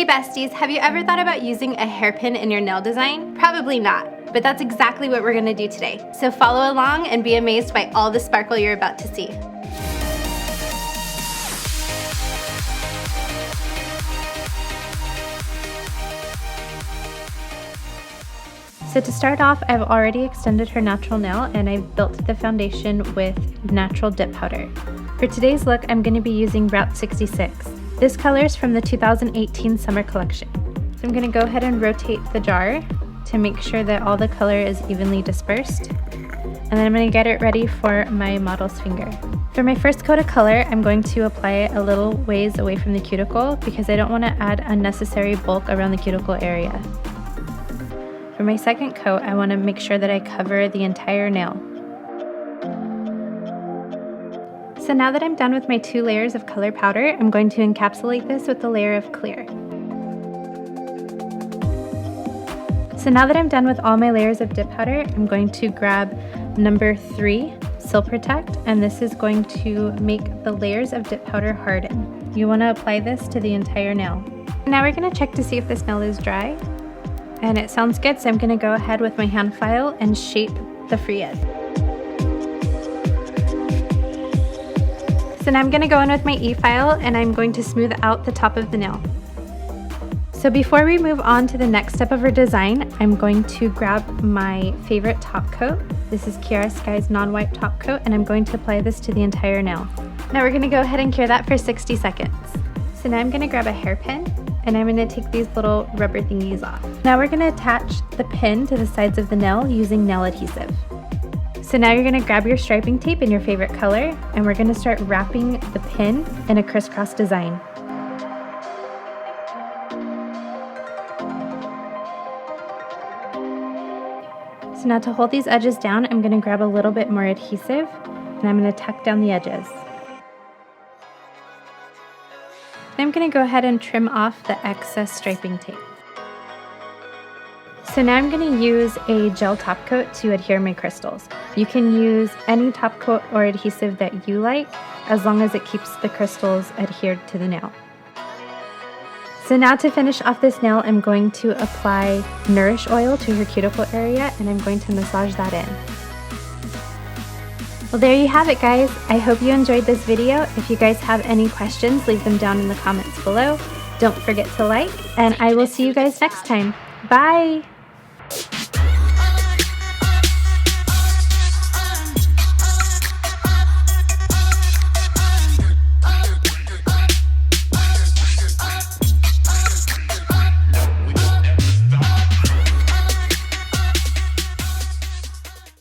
Hey besties, have you ever thought about using a hairpin in your nail design? Probably not, but that's exactly what we're gonna do today. So follow along and be amazed by all the sparkle you're about to see. So to start off, I've already extended her natural nail and I've built the foundation with natural dip powder. For today's look, I'm going to be using Route 66. This color is from the 2018 summer collection. So I'm going to go ahead and rotate the jar to make sure that all the color is evenly dispersed. And then I'm going to get it ready for my model's finger. For my first coat of color, I'm going to apply it a little ways away from the cuticle because I don't want to add unnecessary bulk around the cuticle area. For my second coat, I want to make sure that I cover the entire nail. So now that I'm done with my 2 layers of color powder, I'm going to encapsulate this with a layer of clear. So now that I'm done with all my layers of dip powder, I'm going to grab number 3, Sil Protect, and this is going to make the layers of dip powder harden. You want to apply this to the entire nail. Now we're going to check to see if this nail is dry. And it sounds good, so I'm going to go ahead with my hand file and shape the free edge. So now I'm going to go in with my e-file and I'm going to smooth out the top of the nail. So before we move on to the next step of our design, I'm going to grab my favorite top coat. This is Kiara Sky's non-wipe top coat, and I'm going to apply this to the entire nail. Now we're going to go ahead and cure that for 60 seconds. So now I'm going to grab a hairpin and I'm going to take these little rubber thingies off. Now we're going to attach the pin to the sides of the nail using nail adhesive. So now you're going to grab your striping tape in your favorite color and we're going to start wrapping the pin in a crisscross design. So now to hold these edges down, I'm going to grab a little bit more adhesive and I'm going to tuck down the edges. I'm going to go ahead and trim off the excess striping tape. So now I'm going to use a gel top coat to adhere my crystals. You can use any top coat or adhesive that you like, as long as it keeps the crystals adhered to the nail. So now to finish off this nail, I'm going to apply Nourish oil to her cuticle area and I'm going to massage that in. Well, there you have it, guys. I hope you enjoyed this video. If you guys have any questions, leave them down in the comments below. Don't forget to like, and I will see you guys next time. Bye!